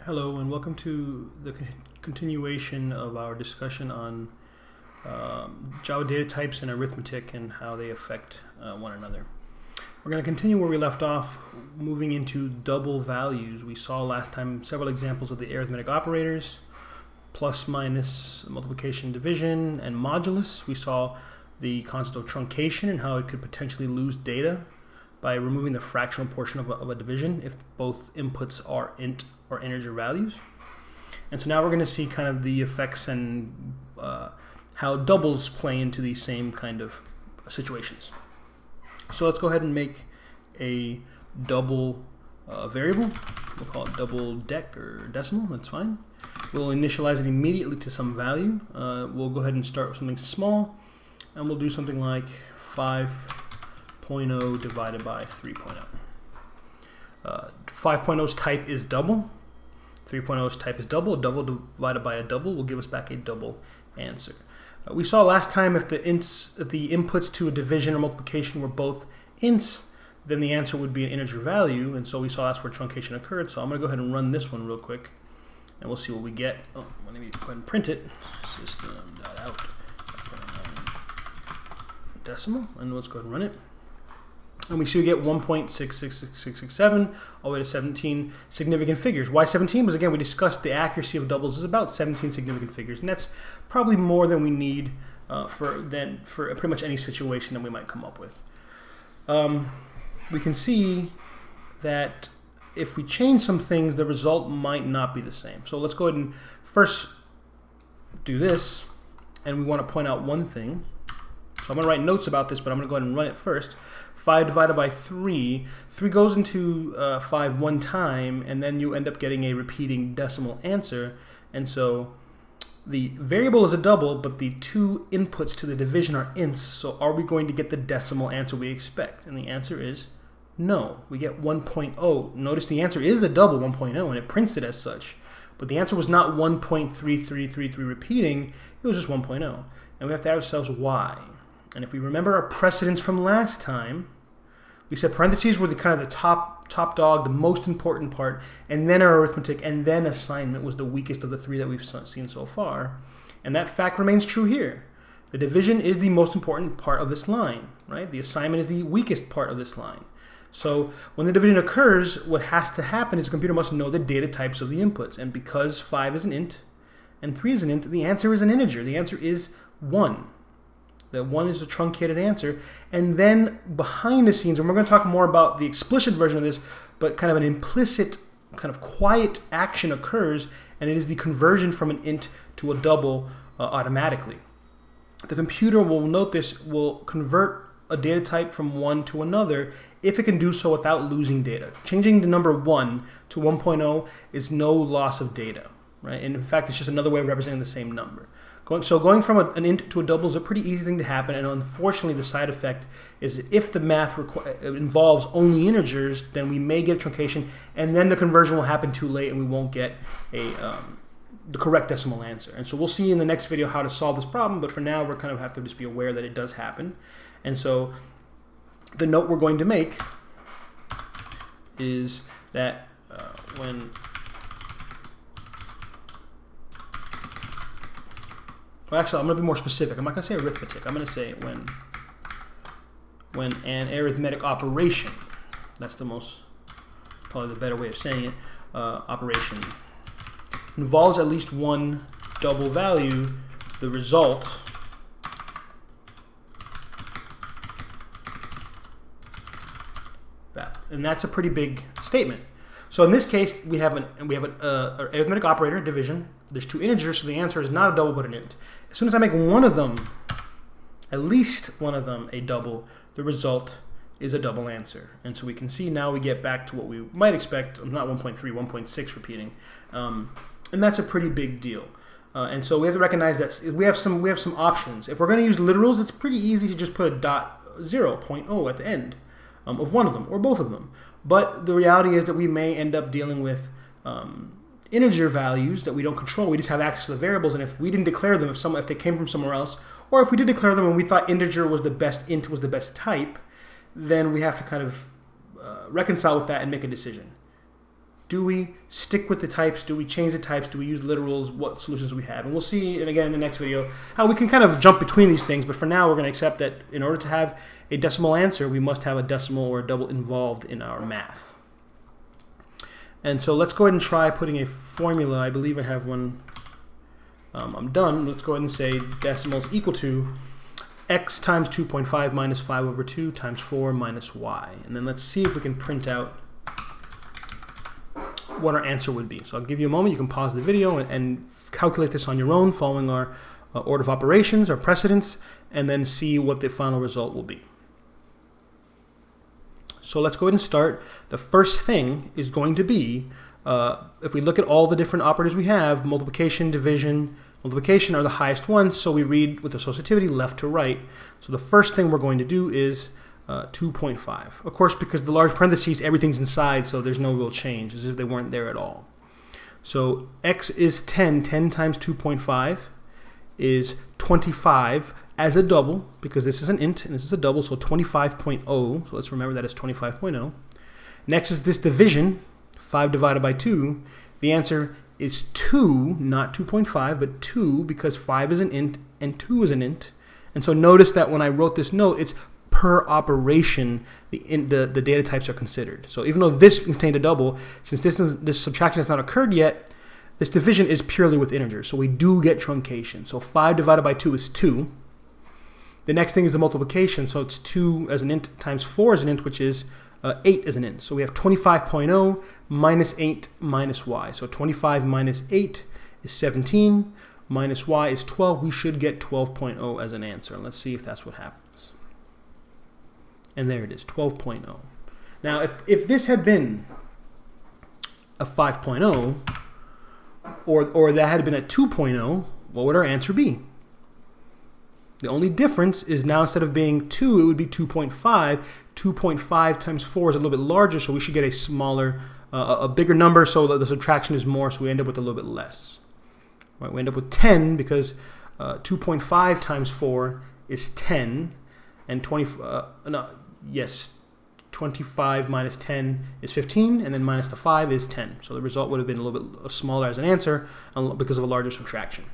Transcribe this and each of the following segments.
Hello and welcome to the continuation of our discussion on Java data types and arithmetic and how they affect one another. We're going to continue where we left off, moving into double values. We saw last time several examples of the arithmetic operators, plus, minus, multiplication, division, and modulus. We saw the concept of truncation and how it could potentially lose data by removing the fractional portion of a division if both inputs are int or integer values. And so now we're going to see kind of the effects and how doubles play into these same kind of situations. So let's go ahead and make a double variable. We'll call it double dec or decimal, that's fine. We'll initialize it immediately to some value. We'll go ahead and start with something small, and we'll do something like 5.0 divided by 3.0. 5.0's type is double. 3.0's type is double. A double divided by a double will give us back a double answer. We saw last time if the inputs to a division or multiplication were both ints, then the answer would be an integer value, and so we saw that's where truncation occurred. So I'm going to go ahead and run this one real quick, and we'll see what we get. Oh, let me go ahead and print it. System.out decimal, and let's go ahead and run it. And we see we get 1.66667 all the way to 17 significant figures. Why 17? Because again, we discussed the accuracy of doubles is about 17 significant figures, and that's probably more than we need for pretty much any situation that we might come up with. We can see that if we change some things, the result might not be the same. So let's go ahead and first do this, and we want to point out one thing. So I'm going to write notes about this, but I'm going to go ahead and run it first. 5 divided by 3. 3 goes into 5 one time, and then you end up getting a repeating decimal answer. And so the variable is a double, but the two inputs to the division are ints. So are we going to get the decimal answer we expect? And the answer is no. We get 1.0. Notice the answer is a double, 1.0, and it prints it as such. But the answer was not 1.3333 repeating. It was just 1.0. And we have to ask ourselves why. And if we remember our precedents from last time, we said parentheses were the kind of the top dog, the most important part, and then our arithmetic, and then assignment was the weakest of the three that we've seen so far. And that fact remains true here. The division is the most important part of this line, right? The assignment is the weakest part of this line. So when the division occurs, what has to happen is the computer must know the data types of the inputs. And because 5 is an int and 3 is an int, the answer is an integer. The answer is 1. The 1 is a truncated answer. And then behind the scenes, and we're going to talk more about the explicit version of this, but kind of an implicit, kind of quiet action occurs, and it is the conversion from an int to a double automatically. The computer will note this, will convert a data type from one to another if it can do so without losing data. Changing the number 1 to 1.0 is no loss of data, right? And in fact, it's just another way of representing the same number. Going from an int to a double is a pretty easy thing to happen, and unfortunately the side effect is if the math involves only integers, then we may get a truncation, and then the conversion will happen too late and we won't get the correct decimal answer. And so we'll see in the next video how to solve this problem, but for now we're kind of have to just be aware that it does happen. And so the note we're going to make is that Well, actually, I'm going to be more specific. I'm not going to say arithmetic. I'm going to say when an arithmetic operation, that's probably the better way of saying it, operation, involves at least one double value, the result that. And that's a pretty big statement. So in this case, we have an arithmetic operator, division. There's two integers, so the answer is not a double but an int. As soon as I make one of them, at least one of them, a double, the result is a double answer. And so we can see now we get back to what we might expect, not 1.3, 1.6 repeating. And that's a pretty big deal. And so we have to recognize that we have some options. If we're going to use literals, it's pretty easy to just put a dot 0.0 at the end of one of them or both of them. But the reality is that we may end up dealing with integer values that we don't control. We just have access to the variables, and if we didn't declare them, if they came from somewhere else, or if we did declare them and we thought integer was the best, int was the best type, then we have to kind of reconcile with that and make a decision. Do we stick with the types? Do we change the types? Do we use literals? What solutions do we have? And we'll see, and again in the next video, how we can kind of jump between these things. But for now, we're going to accept that in order to have a decimal answer, we must have a decimal or a double involved in our math. And so let's go ahead and try putting a formula. I believe I have one. I'm done. Let's go ahead and say decimals equal to x times 2.5 minus 5 over 2 times 4 minus y. And then let's see if we can print out what our answer would be. So I'll give you a moment. You can pause the video and calculate this on your own, following our order of operations, our precedence, and then see what the final result will be. So let's go ahead and start. The first thing is going to be, if we look at all the different operators we have, multiplication, division, multiplication are the highest ones, so we read with associativity left to right. So the first thing we're going to do is 2.5. Of course, because the large parentheses, everything's inside, so there's no real change, as if they weren't there at all. So x is 10. 10 times 2.5 is 25 as a double, because this is an int and this is a double, so 25.0. So let's remember that as 25.0. Next is this division, 5 divided by 2. The answer is 2, not 2.5, but 2, because 5 is an int and 2 is an int. And so notice that when I wrote this note, it's per operation the data types are considered. So even though this contained a double, since this subtraction has not occurred yet, this division is purely with integers. So we do get truncation. So 5 divided by 2 is 2. The next thing is the multiplication. So it's 2 as an int times 4 as an int, which is 8 as an int. So we have 25.0 minus 8 minus y. So 25 minus 8 is 17, minus y is 12. We should get 12.0 as an answer. And let's see if that's what happens. And there it is, 12.0. Now, if this had been a 5.0, or that had been a 2.0, what would our answer be? The only difference is now instead of being 2, it would be 2.5. 2.5 times 4 is a little bit larger, so we should get a smaller, a bigger number, so that the subtraction is more, so we end up with a little bit less. Right, we end up with 10 because 2.5 times 4 is 10, and 25 minus 10 is 15, and then minus the 5 is 10. So the result would have been a little bit smaller as an answer because of a larger subtraction.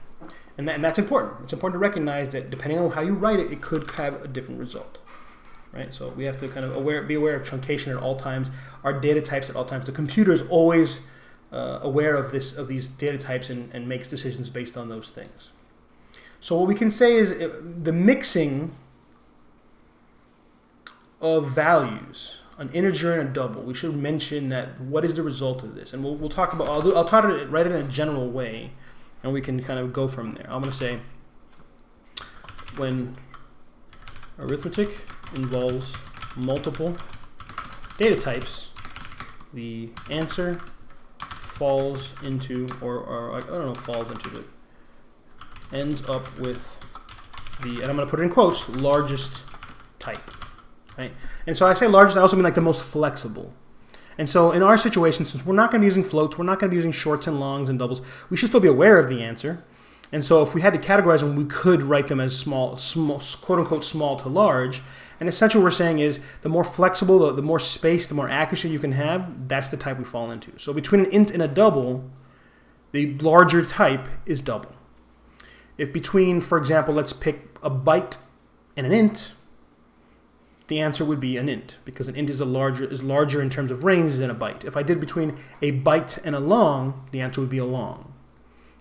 And that's important. It's important to recognize that depending on how you write it, it could have a different result. Right? So we have to kind of be aware of truncation at all times, our data types at all times. The computer is always aware of these data types and makes decisions based on those things. So what we can say is the mixing of values, an integer and a double, we should mention that what is the result of this, and we'll talk about. I'll try to write it in a general way, and we can kind of go from there. I'm going to say when arithmetic involves multiple data types, the answer falls into, or I don't know, falls into, but ends up with the, and I'm going to put it in quotes, largest type. Right? And so I say largest, I also mean like the most flexible. And so in our situation, since we're not going to be using floats, we're not going to be using shorts and longs and doubles, we should still be aware of the answer. And so if we had to categorize them, we could write them as small, quote unquote, small to large. And essentially what we're saying is the more flexible, the more space, the more accuracy you can have, that's the type we fall into. So between an int and a double, the larger type is double. If between, for example, let's pick a byte and an int, the answer would be an int, because an int is larger in terms of range than a byte. If I did between a byte and a long, the answer would be a long.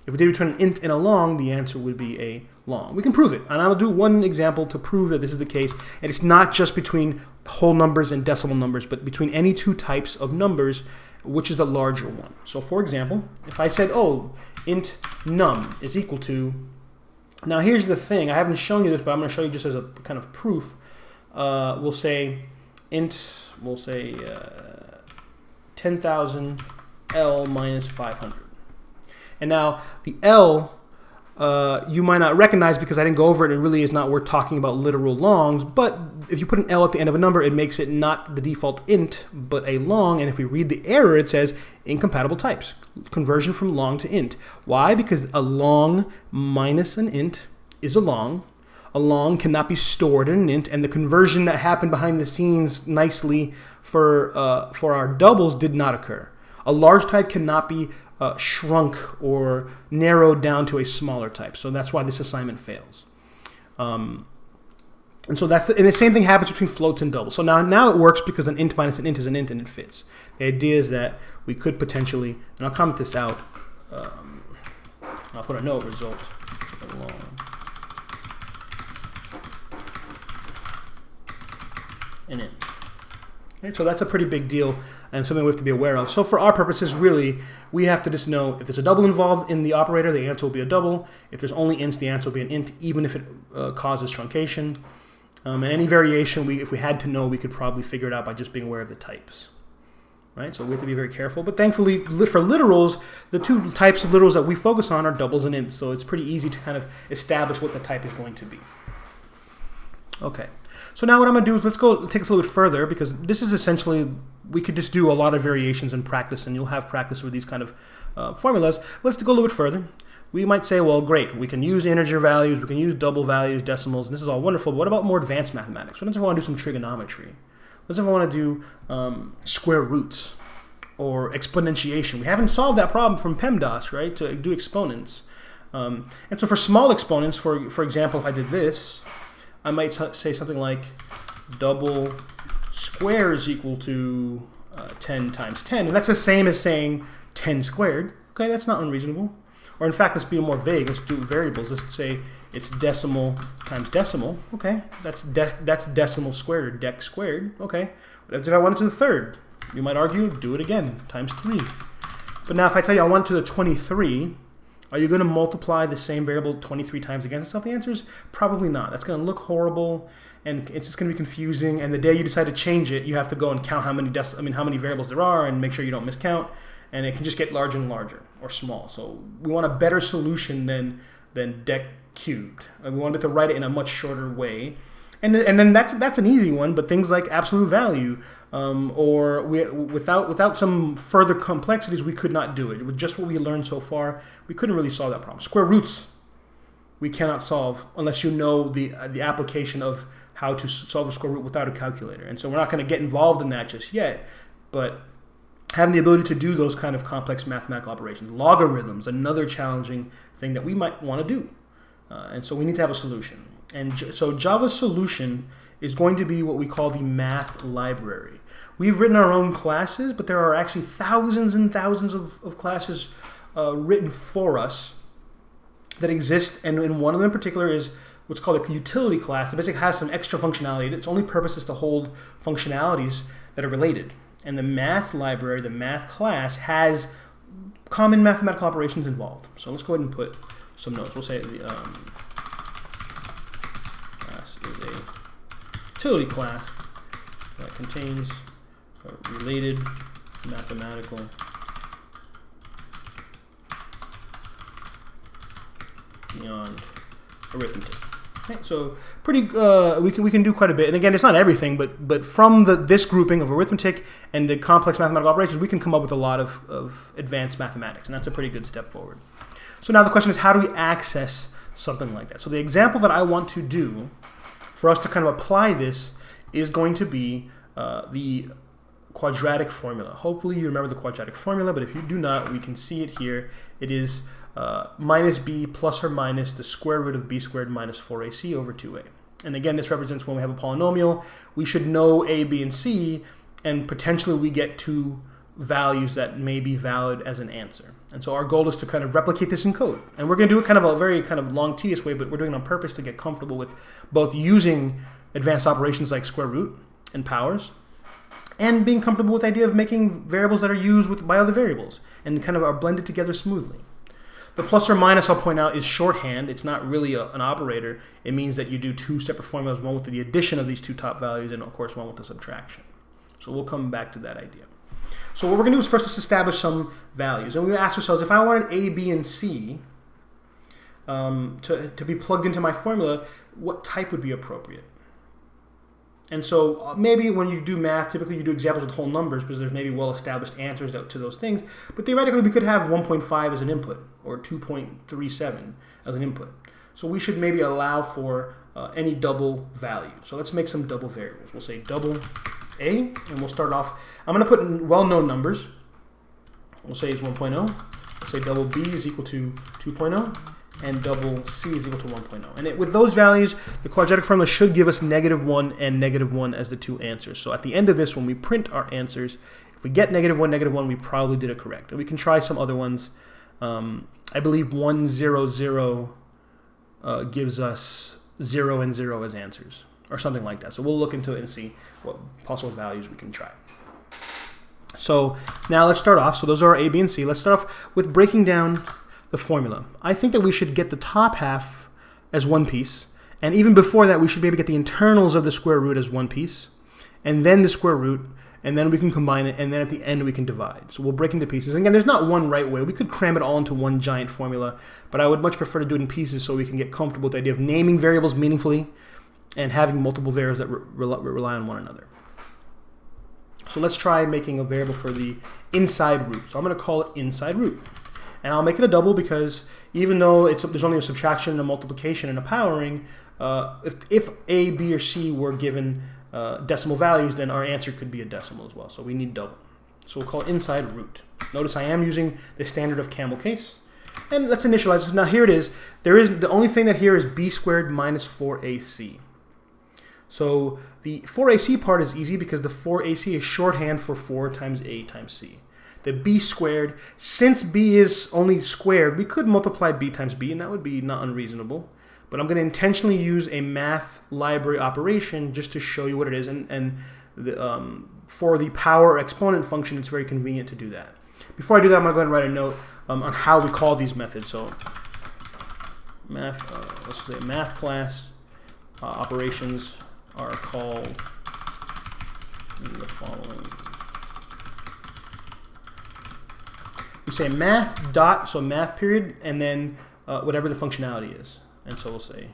If we did between an int and a long, the answer would be a long. We can prove it, and I'll do one example to prove that this is the case. And it's not just between whole numbers and decimal numbers, but between any two types of numbers, which is the larger one. So for example, if I said, oh, int num is equal to, now here's the thing, I haven't shown you this, but I'm going to show you just as a kind of proof. We'll say int, 10,000 L minus 500. And now the L you might not recognize because I didn't go over it. It really is not worth talking about literal longs. But if you put an L at the end of a number, it makes it not the default int, but a long. And if we read the error, it says incompatible types, conversion from long to int. Why? Because a long minus an int is a long. A long cannot be stored in an int, and the conversion that happened behind the scenes nicely for our doubles did not occur. A large type cannot be shrunk or narrowed down to a smaller type. So that's why this assignment fails. And so and the same thing happens between floats and doubles. So now it works because an int minus an int is an int and it fits. The idea is that we could potentially, and I'll comment this out, I'll put a note result along. An int. Okay, so that's a pretty big deal and something we have to be aware of. So for our purposes, really, we have to just know if there's a double involved in the operator, the answer will be a double. If there's only ints, the answer will be an int, even if it causes truncation. And any variation, if we had to know, we could probably figure it out by just being aware of the types. Right? So we have to be very careful. But thankfully, for literals, the two types of literals that we focus on are doubles and ints. So it's pretty easy to kind of establish what the type is going to be. Okay. So now what I'm going to do is let's go take this a little bit further, because this is essentially, we could just do a lot of variations in practice, and you'll have practice with these kind of formulas. Let's go a little bit further. We might say, well, great, we can use integer values, we can use double values, decimals, and this is all wonderful, but what about more advanced mathematics? What if I want to do some trigonometry? What if I want to do square roots or exponentiation? We haven't solved that problem from PEMDAS, right, to do exponents. And so for small exponents, for example, if I did this, I might say something like double squares equal to 10 times 10. And that's the same as saying 10 squared. Okay, that's not unreasonable. Or in fact, let's be more vague. Let's do variables. Let's say it's decimal times decimal. Okay, that's decimal squared or dec squared. Okay, but if I wanted to the third, you might argue, do it again, times 3. But now if I tell you I want to the 23, are you going to multiply the same variable 23 times against itself? The answer is probably not. That's going to look horrible, and it's just going to be confusing. And the day you decide to change it, you have to go and count how many variables there are, and make sure you don't miscount. And it can just get larger and larger, or small. So we want a better solution than dec cubed. We want to write it in a much shorter way. And then that's an easy one. But things like absolute value, or without some further complexities, we could not do it. With just what we learned so far, we couldn't really solve that problem. Square roots, we cannot solve unless you know the application of how to solve a square root without a calculator. And so we're not going to get involved in that just yet. But having the ability to do those kind of complex mathematical operations. Logarithms, another challenging thing that we might want to do. And so we need to have a solution. And so Java's solution is going to be what we call the math library. We've written our own classes, but there are actually thousands and thousands of classes written for us that exist. And one of them in particular is what's called a utility class. It basically has some extra functionality. Its only purpose is to hold functionalities that are related. And the math library, the math class, has common mathematical operations involved. So let's go ahead and put some notes. We'll say the class is a utility class that contains related mathematical beyond arithmetic. Okay, so pretty, we can do quite a bit, and again, it's not everything, but from this grouping of arithmetic and the complex mathematical operations, we can come up with a lot of advanced mathematics, and that's a pretty good step forward. So now the question is, how do we access something like that? So the example that I want to do for us to kind of apply this is going to be the quadratic formula. Hopefully you remember the quadratic formula, but if you do not, we can see it here. It is minus b plus or minus the square root of b squared minus 4ac over 2a. And again, this represents when we have a polynomial. We should know a, b, and c, and potentially we get two values that may be valid as an answer. And so our goal is to kind of replicate this in code. And we're going to do it kind of a very kind of long, tedious way, but we're doing it on purpose to get comfortable with both using advanced operations like square root and powers, and being comfortable with the idea of making variables that are used by other variables and kind of are blended together smoothly. The plus or minus, I'll point out, is shorthand. It's not really an operator. It means that you do two separate formulas, one with the addition of these two top values, and of course one with the subtraction. So we'll come back to that idea. So what we're going to do is first just establish some values. And we ask ourselves, if I wanted a, b, and c to be plugged into my formula, what type would be appropriate? And so maybe when you do math, typically you do examples with whole numbers because there's maybe well-established answers to those things. But theoretically, we could have 1.5 as an input or 2.37 as an input. So we should maybe allow for any double value. So let's make some double variables. We'll say double a, and we'll start off. I'm going to put in well-known numbers. we'll say is 1.0. We'll say double B is equal to 2.0, and double C is equal to 1.0. And with those values, the quadratic formula should give us -1 and -1 as the two answers. So at the end of this, when we print our answers, if we get -1, -1, we probably did it correct. And we can try some other ones. I believe 1, 0, 0 gives us 0 and 0 as answers, or something like that. So we'll look into it and see what possible values we can try. So now let's start off. So those are our A, B, and C. Let's start off with breaking down the formula. I think that we should get the top half as one piece, and even before that we should be able to get the internals of the square root as one piece, and then the square root, and then we can combine it, and then at the end we can divide. So we'll break into pieces. Again, there's not one right way. We could cram it all into one giant formula, but I would much prefer to do it in pieces so we can get comfortable with the idea of naming variables meaningfully and having multiple variables that rely on one another. So let's try making a variable for the inside root. So I'm going to call it inside root. And I'll make it a double because even though there's only a subtraction, a multiplication, and a powering, if A, B, or C were given decimal values, then our answer could be a decimal as well. So we need double. So we'll call it inside root. Notice I am using the standard of camel case. And let's initialize this. Now here it is. The only thing that here is B squared minus 4AC. So the 4AC part is easy because the 4AC is shorthand for 4 times A times C. The B squared, since B is only squared, we could multiply B times B, and that would be not unreasonable. But I'm going to intentionally use a math library operation just to show you what it is. And for the power exponent function, it's very convenient to do that. Before I do that, I'm going to go ahead and write a note on how we call these methods. So let's say math class operations are called in the following. We say math dot, so math period, and then whatever the functionality is. And so we'll say,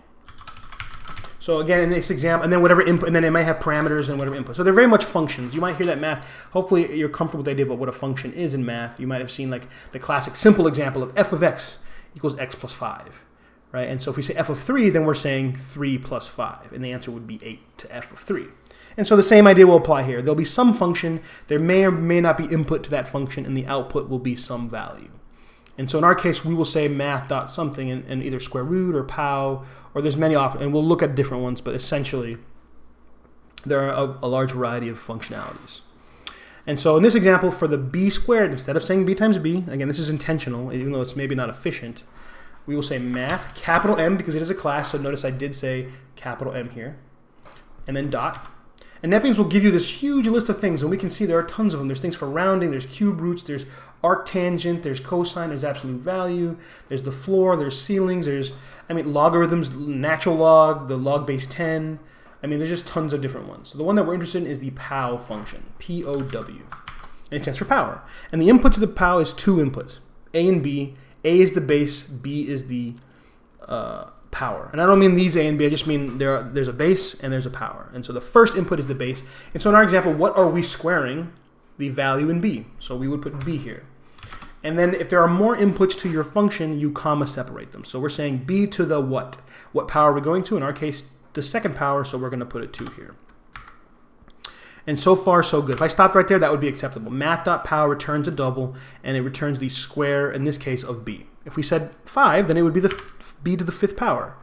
so again in this example, and then whatever input, and then it might have parameters and whatever input. So they're very much functions. You might hear that math, hopefully you're comfortable with the idea of what a function is in math. You might have seen like the classic simple example of f of x equals x plus 5. Right? And so if we say f of 3, then we're saying 3 plus 5, and the answer would be 8 to f of 3. And so the same idea will apply here. There'll be some function, there may or may not be input to that function, and the output will be some value. And so in our case, we will say math dot something and either square root or pow, or there's many options, and we'll look at different ones, but essentially there are a large variety of functionalities. And so in this example, for the b squared, instead of saying b times b, again, this is intentional, even though it's maybe not efficient, we will say math, capital M, because it is a class, so notice I did say capital M here, and then dot. And NetBeans will give you this huge list of things, and we can see there are tons of them. There's things for rounding, there's cube roots, there's arctangent, there's cosine, there's absolute value, there's the floor, there's ceilings, there's, logarithms, natural log, the log base 10. There's just tons of different ones. So the one that we're interested in is the POW function, P-O-W. And it stands for power. And the input to the POW is 2 inputs, A and B. A is the base, B is the power. And I don't mean these A and B, I just mean there's a base and there's a power. And so the first input is the base. And so in our example, what are we squaring? The value in B. So we would put B here. And then if there are more inputs to your function, you comma separate them. So we're saying B to the what? What power are we going to? In our case, the second power, so we're going to put it 2 here. And so far, so good. If I stopped right there, that would be acceptable. Math.power returns a double, and it returns the square, in this case, of B. If we said 5, then it would be the B to the 5th power.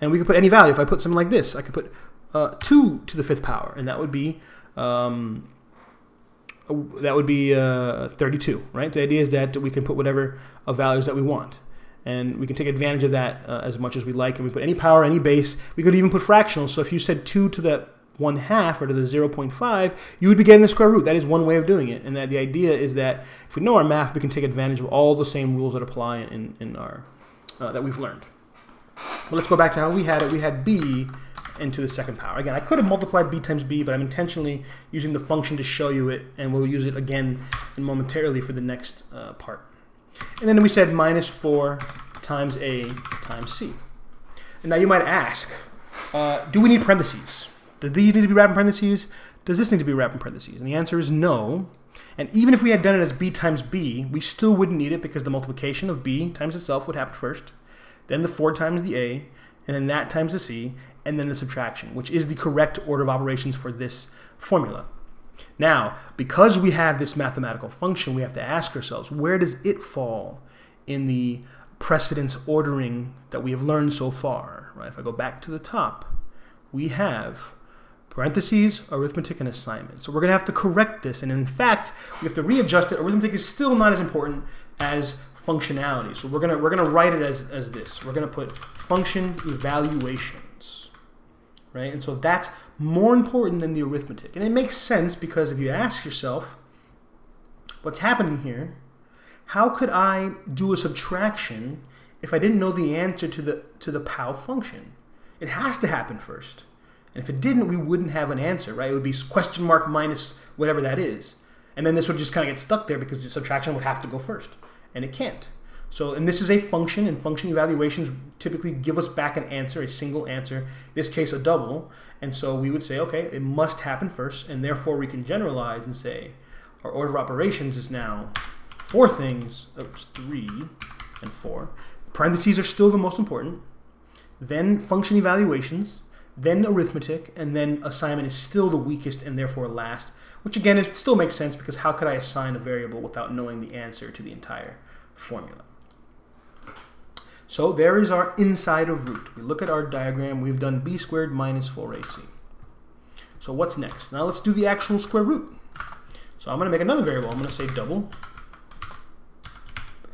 And we could put any value. If I put something like this, I could put 2 to the 5th power, and that would be 32, right? The idea is that we can put whatever values that we want. And we can take advantage of that as much as we like. And we put any power, any base. We could even put fractionals. So if you said 2 to the 1/2 or to the 0.5, you would be getting the square root. That is one way of doing it. And that the idea is that if we know our math, we can take advantage of all the same rules that apply in our that we've learned. Well, let's go back to how we had it. We had B into the second power. Again, I could have multiplied B times B, but I'm intentionally using the function to show you it, and we'll use it again momentarily for the next part. And then we said minus 4 times A times C. And now you might ask, do we need parentheses? Do these need to be wrapped in parentheses? Does this need to be wrapped in parentheses? And the answer is no. And even if we had done it as B times B, we still wouldn't need it because the multiplication of B times itself would happen first, then the 4 times the A, and then that times the C, and then the subtraction, which is the correct order of operations for this formula. Now, because we have this mathematical function, we have to ask ourselves, where does it fall in the precedence ordering that we have learned so far? Right? If I go back to the top, we have parentheses, arithmetic, and assignment. So we're going to have to correct this, and in fact, we have to readjust it. Arithmetic is still not as important as functionality. So we're gonna write it as this. We're gonna put function evaluations, right? And so that's more important than the arithmetic, and it makes sense because if you ask yourself, what's happening here? How could I do a subtraction if I didn't know the answer to the POW function? It has to happen first. And if it didn't, we wouldn't have an answer, right? It would be question mark minus whatever that is. And then this would just kind of get stuck there because the subtraction would have to go first. And it can't. So, and this is a function, and function evaluations typically give us back an answer, a single answer, in this case a double. And so we would say, okay, it must happen first, and therefore we can generalize and say our order of operations is now 4 things, 3 and 4. Parentheses are still the most important. Then function evaluations, then arithmetic, and then assignment is still the weakest and therefore last, which again, it still makes sense because how could I assign a variable without knowing the answer to the entire formula? So there is our inside of root. We look at our diagram, we've done b squared minus 4ac. So what's next? Now let's do the actual square root. So I'm going to make another variable. I'm going to say double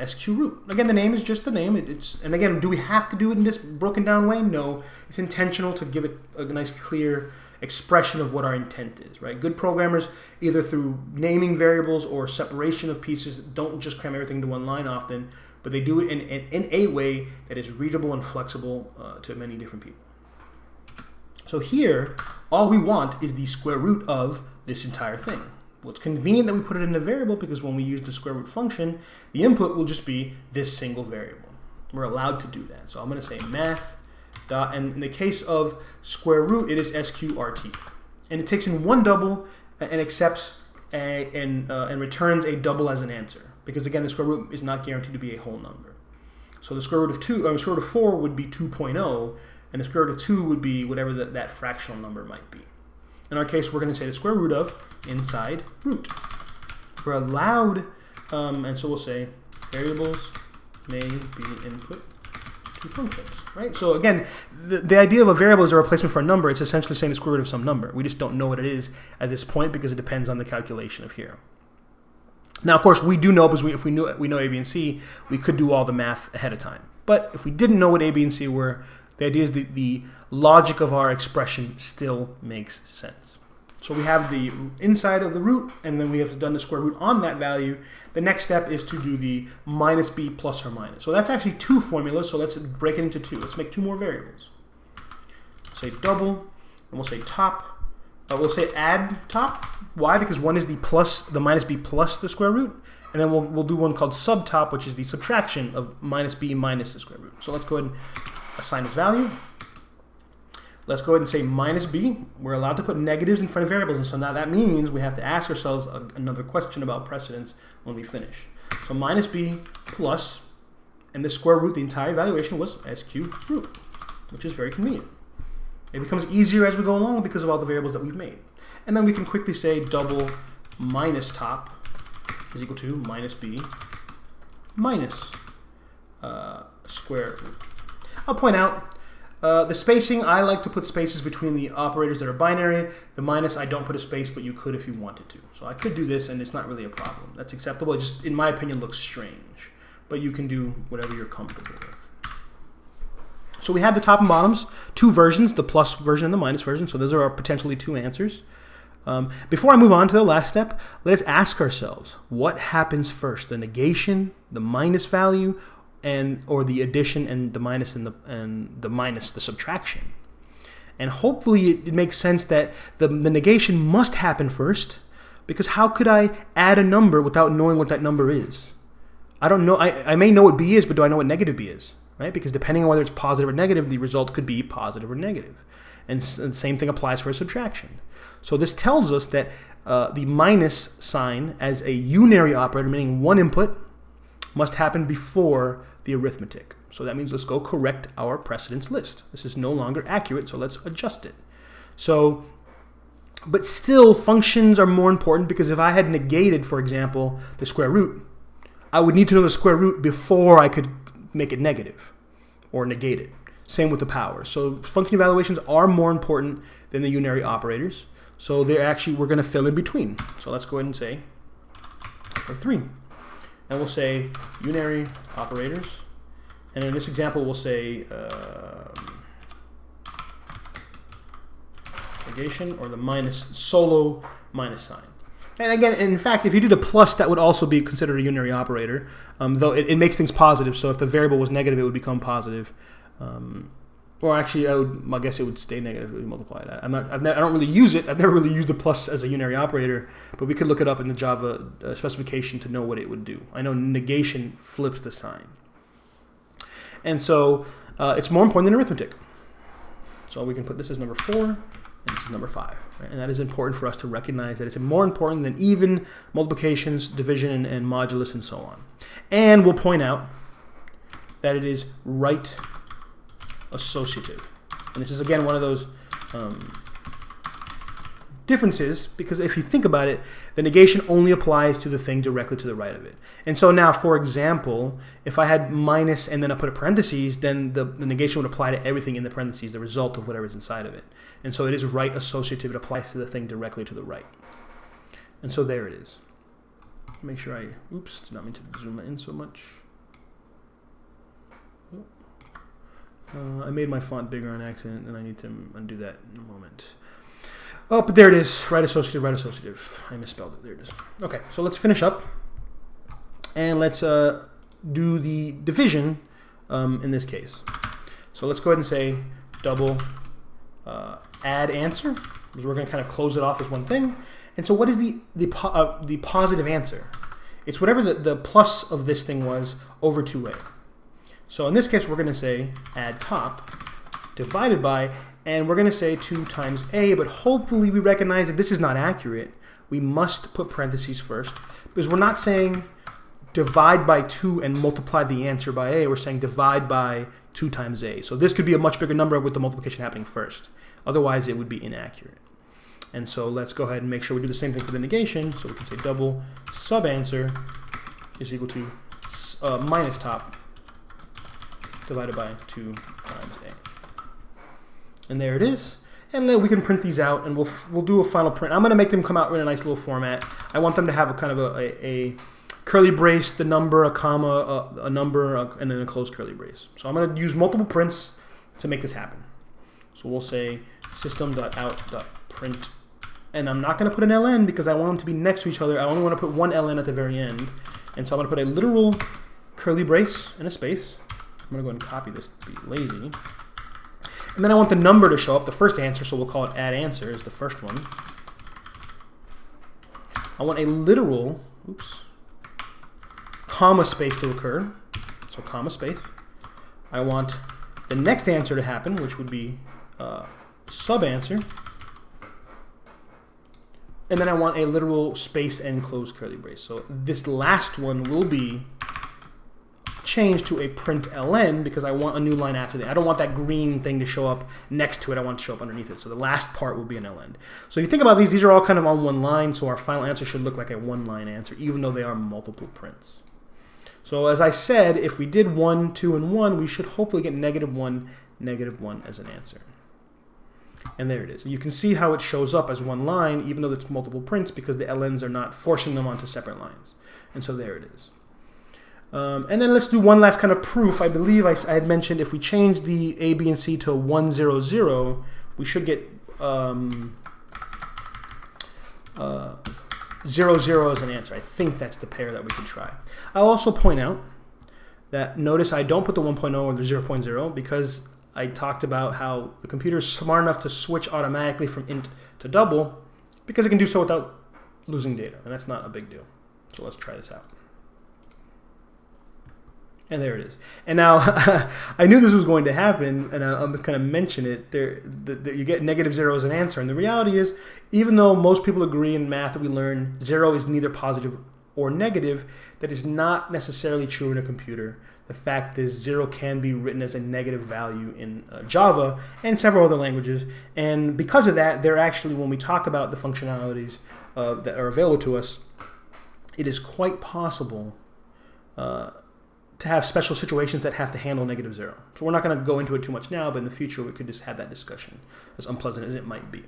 SQ root. Again, the name is just the name. And again, do we have to do it in this broken down way? No. It's intentional to give it a nice clear expression of what our intent is, right? Good programmers, either through naming variables or separation of pieces, don't just cram everything to one line often, but they do it in a way that is readable and flexible to many different people. So here, all we want is the square root of this entire thing. Well, it's convenient that we put it in a variable because when we use the square root function, the input will just be this single variable. We're allowed to do that. So I'm going to say math dot, and in the case of square root, it is sqrt. And it takes in one double and accepts and returns a double as an answer. Because again, the square root is not guaranteed to be a whole number. So the square root of square root of 4 would be 2.0, and the square root of 2 would be whatever that fractional number might be. In our case, we're going to say the square root of inside root. We're allowed, and so we'll say variables may be input to functions, right? So again, the idea of a variable is a replacement for a number. It's essentially saying the square root of some number. We just don't know what it is at this point because it depends on the calculation of here. Now, of course, we do know because if we know A, B, and C, we could do all the math ahead of time. But if we didn't know what A, B, and C were, the idea is the logic of our expression still makes sense. So we have the inside of the root, and then we have done the square root on that value. The next step is to do the minus b plus or minus. So that's actually 2 formulas, so let's break it into 2. Let's make 2 more variables. Say double, and we'll say top. We'll say add top. Why? Because one is the minus b plus the square root, and then we'll do one called subtop, which is the subtraction of minus b minus the square root. So let's go ahead and assign this value. Let's go ahead and say minus b. We're allowed to put negatives in front of variables, and so now that means we have to ask ourselves another question about precedence when we finish. So minus b plus, and the square root, the entire evaluation was sq root, which is very convenient. It becomes easier as we go along because of all the variables that we've made. And then we can quickly say double minus top is equal to minus b minus square root. I'll point out the spacing, I like to put spaces between the operators that are binary. The minus, I don't put a space, but you could if you wanted to. So I could do this, and it's not really a problem. That's acceptable. It just, in my opinion, looks strange. But you can do whatever you're comfortable with. So we have the top and bottoms, 2 versions, the plus version and the minus version. So those are our potentially 2 answers. Before I move on to the last step, let us ask ourselves, what happens first? The negation, the minus value, or the addition and the minus and the minus, the subtraction. And hopefully it makes sense that the negation must happen first, because how could I add a number without knowing what that number is? I don't know. I may know what b is, but do I know what negative b is? Right? Because depending on whether it's positive or negative, the result could be positive or negative. And the same thing applies for a subtraction. So this tells us that the minus sign as a unary operator, meaning one input, must happen before the arithmetic. So that means let's go correct our precedence list. This is no longer accurate, so let's adjust it. So But still, functions are more important because if I had negated, for example, the square root, I would need to know the square root before I could make it negative or negate it. Same with the power. So function evaluations are more important than the unary operators. So we're going to fill in between. So let's go ahead and say 3. And we'll say unary operators. And in this example, we'll say negation or the solo minus sign. And again, in fact, if you did a plus, that would also be considered a unary operator, though it makes things positive. So if the variable was negative, it would become positive. Or actually, I guess it would stay negative if we multiply that. I don't really use it. I've never really used the plus as a unary operator, but we could look it up in the Java specification to know what it would do. I know negation flips the sign. And so it's more important than arithmetic. So we can put this as number 4, and this is number 5. Right? And that is important for us to recognize that it's more important than even multiplications, division, and modulus, and so on. And we'll point out that it is right associative. And this is, again, one of those differences, because if you think about it, the negation only applies to the thing directly to the right of it. And so now, for example, if I had minus and then I put a parentheses, then the negation would apply to everything in the parentheses, the result of whatever is inside of it. And so it is right associative. It applies to the thing directly to the right. And so there it is. Make sure oops, did not mean to zoom in so much. I made my font bigger on accident, and I need to undo that in a moment. Oh, but there it is. Right associative, right associative. I misspelled it. There it is. Okay, so let's finish up. And let's do the division in this case. So let's go ahead and say double add answer, because we're going to kind of close it off as one thing. And so what is the positive answer? It's whatever the plus of this thing was over 2a. So in this case, we're going to say add top divided by, and we're going to say 2 times a, but hopefully we recognize that this is not accurate. We must put parentheses first, because we're not saying divide by 2 and multiply the answer by a. We're saying divide by 2 times a. So this could be a much bigger number with the multiplication happening first. Otherwise, it would be inaccurate. And so let's go ahead and make sure we do the same thing for the negation. So we can say double sub answer is equal to minus top divided by 2 times a. And there it is. And then we can print these out, and we'll do a final print. I'm going to make them come out in a nice little format. I want them to have a kind of a curly brace, the number, a comma, a number, and then a closed curly brace. So I'm going to use multiple prints to make this happen. So we'll say system.out.print. And I'm not going to put an ln because I want them to be next to each other. I only want to put one ln at the very end. And so I'm going to put a literal curly brace and a space. I'm going to go ahead and copy this to be lazy. And then I want the number to show up, the first answer, so we'll call it add answer is the first one. I want a literal, comma space to occur, so comma space. I want the next answer to happen, which would be sub answer. And then I want a literal space and closed curly brace. So this last one will be changed to a print ln because I want a new line after that. I don't want that green thing to show up next to it. I want it to show up underneath it. So the last part will be an ln. So if you think about these are all kind of on one line. So our final answer should look like a one-line answer, even though they are multiple prints. So as I said, if we did 1, 2, and 1, we should hopefully get -1, -1 as an answer. And there it is. You can see how it shows up as one line, even though it's multiple prints, because the ln's are not forcing them onto separate lines. And so there it is. And then let's do one last kind of proof. I believe I had mentioned if we change the A, B, and C to 1, 0, 0, we should get 0, 0 as an answer. I think that's the pair that we could try. I'll also point out that notice I don't put the 1.0 or the 0.0 because I talked about how the computer is smart enough to switch automatically from int to double because it can do so without losing data, and that's not a big deal. So let's try this out. And there it is. And now, I knew this was going to happen, and I'm just going to mention it. You get -0 as an answer. And the reality is, even though most people agree in math that we learn 0 is neither positive or negative, that is not necessarily true in a computer. The fact is 0 can be written as a negative value in Java and several other languages. And because of that, they're actually, when we talk about the functionalities that are available to us, it is quite possible to have special situations that have to handle -0. So we're not going to go into it too much now, but in the future we could just have that discussion, as unpleasant as it might be.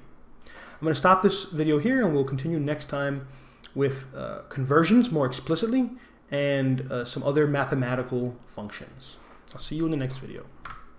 I'm going to stop this video here, and we'll continue next time with conversions more explicitly and some other mathematical functions. I'll see you in the next video.